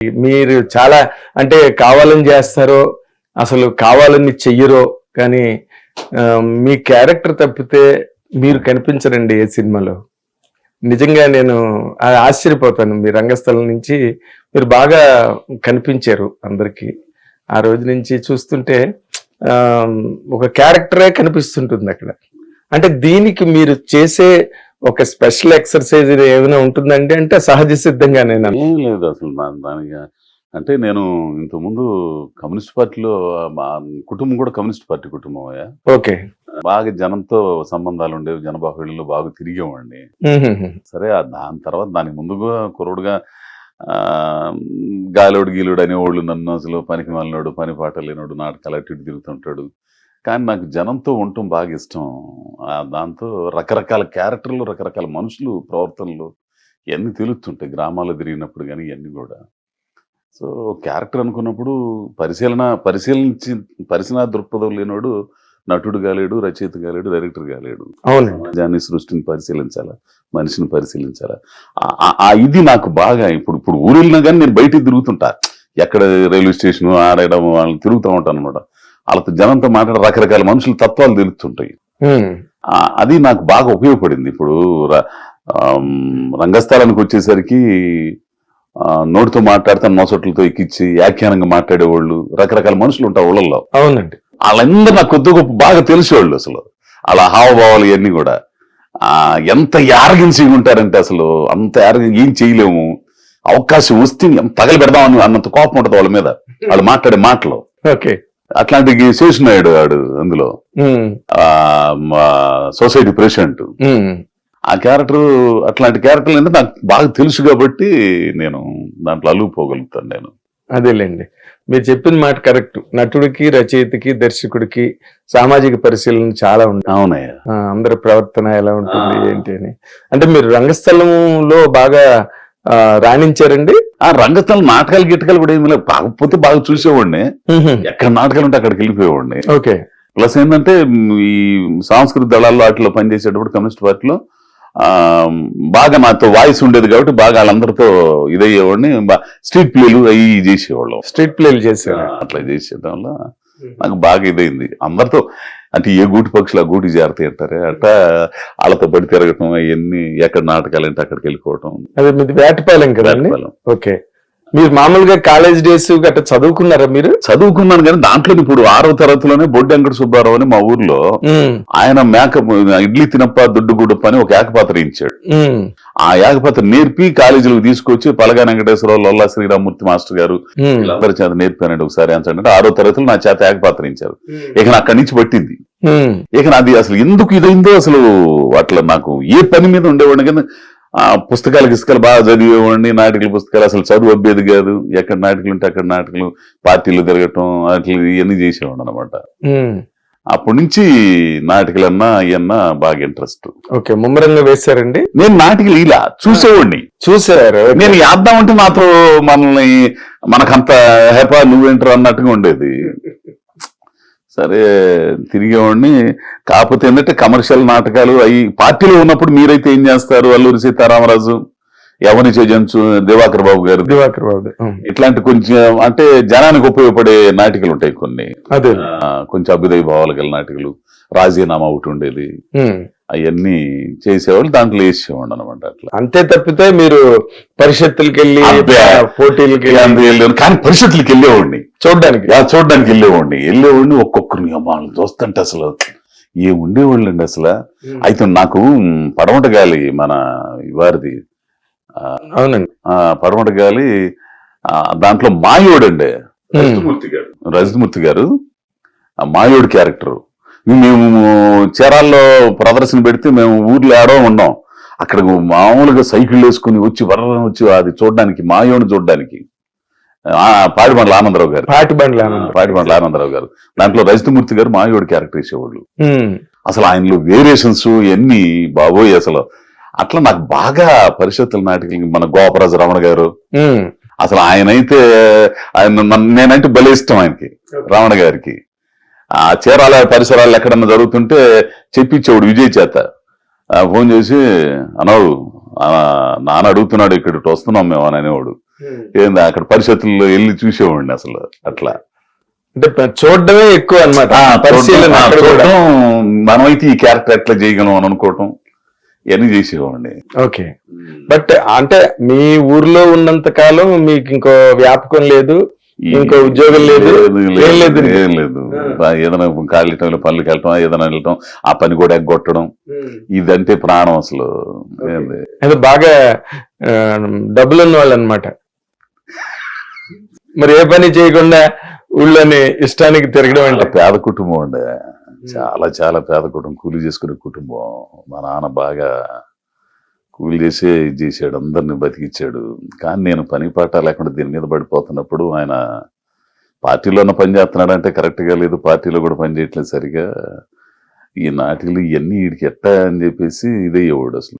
మీరు చాలా అంటే కావాలని చేస్తారో అసలు కావాలని చెయ్యరో కానీ మీ క్యారెక్టర్ తప్పితే మీరు కనిపించరండి ఏ సినిమాలో. నిజంగా నేను ఆశ్చర్యపోతాను. మీ రంగస్థలం నుంచి మీరు బాగా కనిపించారు అందరికీ. ఆ రోజు నుంచి చూస్తుంటే ఒక క్యారెక్టరే కనిపిస్తుంటుంది అక్కడ. అంటే దీనికి మీరు చేసే ఒక స్పెషల్ ఎక్సర్సైజ్ ఏమైనా ఉంటుందండి? అంటే సహజ సిద్ధంగానే ఏం లేదు అసలు దానికి. అంటే నేను ఇంతకుముందు కమ్యూనిస్ట్ పార్టీలో మా కుటుంబం కూడా కమ్యూనిస్ట్ పార్టీ కుటుంబం. ఓకే. బాగా జనంతో సంబంధాలు ఉండేవి, జనబాహుళ్యంలో బాగా తిరిగేవాడిని. సరే దాని తర్వాత దానికి ముందుగా కుర్రోడుగా గాలోడు గీలుడు అనేవాళ్ళు నన్ను అసలు పనికి మాలినోడు, పని పాట లేనోడు, నాటకాలు అటు ఇటు తిరుగుతుంటాడు. కానీ నాకు జనంతో ఉండటం బాగా ఇష్టం. దాంతో రకరకాల క్యారెక్టర్లు, రకరకాల మనుషులు, ప్రవర్తనలు ఇవన్నీ తెలుస్తుంటాయి గ్రామాల్లో తిరిగినప్పుడు కానీ ఇవన్నీ కూడా. సో క్యారెక్టర్ అనుకున్నప్పుడు పరిశీలన దృక్పథం లేనోడు నటుడు కాలేడు, రచయిత కాలేడు, డైరెక్టర్ కాలేడు. సమాజాన్ని, సృష్టిని పరిశీలించాలా, మనిషిని పరిశీలించాలా. ఇది నాకు బాగా ఇప్పుడు ఊరు వెళ్ళినా కానీ నేను బయటికి తిరుగుతుంటా. ఎక్కడ రైల్వే స్టేషన్ ఆడడం వాళ్ళని తిరుగుతూ ఉంటాను అనమాట. వాళ్ళతో జనంతో మాట్లాడే రకరకాల మనుషుల తత్వాలు తెలుస్తుంటాయి. అది నాకు బాగా ఉపయోగపడింది. ఇప్పుడు రంగస్థలానికి వచ్చేసరికి నోటితో మాట్లాడితే నోసట్లతో ఎక్కించి వ్యాఖ్యానంగా మాట్లాడేవాళ్ళు రకరకాల మనుషులు ఉంటారు ఊళ్ళల్లో. అవునండి. వాళ్ళందరూ నాకు కొద్ది గొప్ప బాగా తెలిసేవాళ్ళు. అసలు అలా హావభావాలు ఇవన్నీ కూడా ఎంత యారగెన్సీగా ఉంటారంటే అసలు అంత ఏం చేయలేము. అవకాశం వస్తే తగలి పెడదామని అన్నంత కోపం ఉంటుంది వాళ్ళ మీద, వాళ్ళు మాట్లాడే మాటలు. ఓకే. అట్లాంటి శేషనాయుడు వాడు అందులో సొసైటీ ప్రెసిడెంట్. ఆ క్యారెక్టర్ అట్లాంటి క్యారెక్టర్లు అంటే నాకు బాగా తెలుసు కాబట్టి నేను దాంట్లో అల్లుకుపోగలుగుతాను నేను. అదేలేండి, మీరు చెప్పిన మాట కరెక్ట్. నటుడికి, రచయితకి, దర్శకుడికి సామాజిక పరిశీలన చాలా ఉంటాయి. అవునయ్యా. అందరి ప్రవర్తన ఎలా ఉంటుంది ఏంటి అని. అంటే మీరు రంగస్థలంలో బాగా రాణించారండి. ఆ రంగస్థలం నాటకాలు గిట్టకాలు కూడా ఏమి లేదు, కాకపోతే బాగా చూసేవాడిని. ఎక్కడ నాటకాలు ఉంటే అక్కడికి వెళ్ళిపోయేవాడిని. ఓకే. ప్లస్ ఏంటంటే ఈ సాంస్కృతిక దళాల్లో వాటిలో పనిచేసేటప్పుడు కమ్యూనిస్ట్ పార్టీలో బాగా నాతో వాయిస్ ఉండేది కాబట్టి బాగా వాళ్ళందరితో ఇదయ్యేవాడిని. స్ట్రీట్ ప్లేలు అవి చేసేవాళ్ళం. స్ట్రీట్ ప్లేలు చేసేవాళ్ళు. అట్లా చేసేయడం వల్ల నాకు బాగా ఇదైంది. అందరితో అంటే ఏ గూటి పక్షులు ఆ గూటి జాగ్రత్త అంటారే అట్లా వాళ్ళతో పడి తిరగటం అవన్నీ. ఎక్కడ నాటకాలు అంటే అక్కడికి వెళ్ళిపోవటం. అదే మీది వేటపాలెం కదండి? ఓకే. మీరు మామూలుగా కాలేజ్ డేస్ గట్రా చదువుకున్నారా? మీరు చదువుకున్నాను కానీ దాంట్లో ఇప్పుడు 6వ తరగతిలోనే బొడ్డి వెంకట సుబ్బారావు అని మా ఊర్లో ఆయన ఇడ్లీ తినప్ప దుడ్డు గుడ్డప్ప అని ఒక ఏకపాత్ర ఇచ్చాడు. ఆ ఏకపాత్ర నేర్పి కాలేజీలకు తీసుకొచ్చి పలగా వెంకటేశ్వరరావు, లొల్లా శ్రీరామూర్తి మాస్టర్ గారు వీళ్ళందరి చేత నేర్పానండి. ఒకసారి అంటే 6వ తరగతిలో నా చేత ఏకపాత్ర ఇచ్చారు. ఇక అక్కడి నుంచి పట్టింది. ఇక అది అసలు ఎందుకు ఇదైందో అసలు అట్లా నాకు ఏ పని మీద ఉండేవాడిని కానీ పుస్తకాలు బాగా చదివేవాడిని. నాటికల పుస్తకాలు అసలు చదువు అబ్బేది కాదు. ఎక్కడ నాటికలు ఉంటే అక్కడ నాటికలు, పార్టీలు తిరగటం అట్లా ఇవన్నీ చేసేవాడు అనమాట. అప్పటి నుంచి నాటికలన్నా ఇవన్నా బాగా ఇంట్రెస్ట్. ఓకే. ముమ్మరంగా వేశారండి? నేను నాటికలు ఇలా చూసేవాడిని. చూసారు? నేను యాద్దామంటే నాతో మనకంత హెపా నువ్వేంటారు అన్నట్టుగా ఉండేది. సరే తిరిగేవాడిని. కాకపోతే ఏంటంటే కమర్షియల్ నాటకాలు అవి పార్టీలో ఉన్నప్పుడు మీరైతే ఏం చేస్తారు? అల్లూరి సీతారామరాజు, ఎవరి చేజంచు, దివాకర్ బాబు గారు, ఇట్లాంటి కొంచెం అంటే జనానికి ఉపయోగపడే నాటికలు ఉంటాయి కొన్ని. అదే కొంచెం అభ్యుదయ భావాలు గల నాటికలు, రాజీనామా ఒకటి ఉండేది. అవన్నీ చేసేవాళ్ళు, దాంట్లో వేసేవాడు అనమాట. అట్లా అంతే తప్పితే మీరు పరిషత్తులకి వెళ్ళి పోటీలకి వెళ్ళాను. కానీ పరిషత్తులకి వెళ్ళేవాడిని చూడడానికి వెళ్ళేవాడిని. ఒక్కొక్కరిని వాళ్ళని చూస్తుంటే అసలు ఏ ఉండేవాళ్ళు అండి అసలు. అయితే నాకు పడమట గాలి మన వారిది, అవునండి పడమట గాలి, దాంట్లో మాయోడు అండి రజతమూర్తి గారు. ఆ మాయోడు క్యారెక్టర్ మేము చీరాల్లో ప్రదర్శన పెడితే మేము ఊర్లో ఆడో ఉన్నాం. అక్కడ మామూలుగా సైకిల్ వేసుకుని వచ్చి అది చూడడానికి, మాయోని చూడడానికి పాటిబండ్ల ఆనందరావు గారు దాంట్లో రజతమూర్తి గారు మాయోడి క్యారెక్టర్ వేసేవాళ్ళు. అసలు ఆయనలో వేరియేషన్స్ ఎన్ని బాబోయ్ అసలు. అట్లా నాకు బాగా పరిషత్తుల నాటికలకి మన గోపరాజు రమణ గారు అసలు ఆయనైతే నేనంటే భలే ఇష్టం ఆయనకి, రమణ గారికి. ఆ చీరాల పరిసరాలు ఎక్కడన్నా జరుగుతుంటే చెప్పించేవాడు విజయ్ చేత. ఫోన్ చేసి అన్నాడు, నాన్న అడుగుతున్నాడు ఇక్కడికి వస్తున్నాం మేము అని అనేవాడు. ఏంది అక్కడ పరిషత్తుల్లో వెళ్ళి చూసేవాడిని అసలు అట్లా. అంటే చూడడమే ఎక్కువ అన్నమాట. పరిశీలన అక్కడ కూడా. చూడటం, మనమైతే ఈ క్యారెక్టర్ ఎట్లా చేయగలం అని అనుకోవటం ఇవన్నీ చేసేవాడిని. ఓకే. బట్ అంటే మీ ఊర్లో ఉన్నంత కాలం మీకు ఇంకో వ్యాపకం లేదు, ఇంకో ఉద్యోగం లేదు, ఏం లేదు. ఏం లేదు. ఏదైనా ఖాళీ టైంలో పనులకి వెళ్ళటం, ఏదైనా వెళ్ళటం, ఆ పని కూడా ఎగ్గొట్టడం, ఇదంటే ప్రాణం అసలు. అది బాగా డబ్బులు ఉన్న వాళ్ళు అనమాట. మరి ఏ పని చేయకుండా ఊళ్ళోని ఇష్టానికి తిరగడం అంటే. పేద కుటుంబం అండి, చాలా చాలా పేద కుటుంబం, కూలి చేసుకునే కుటుంబం. మా నాన్న బాగా కూలి చేసే ఇది చేశాడు, అందరిని బతికిచ్చాడు. కానీ నేను పని పాట లేకుండా దీని మీద పడిపోతున్నప్పుడు ఆయన పార్టీలోనే పని చేస్తున్నాడు అంటే కరెక్ట్ గా లేదు, పార్టీలో కూడా పని చేయట్లేదు సరిగా, ఈ నాటిలు ఇవన్నీ వీడికి ఎట్టా అని చెప్పేసి ఇదయ్యేవాడు అసలు.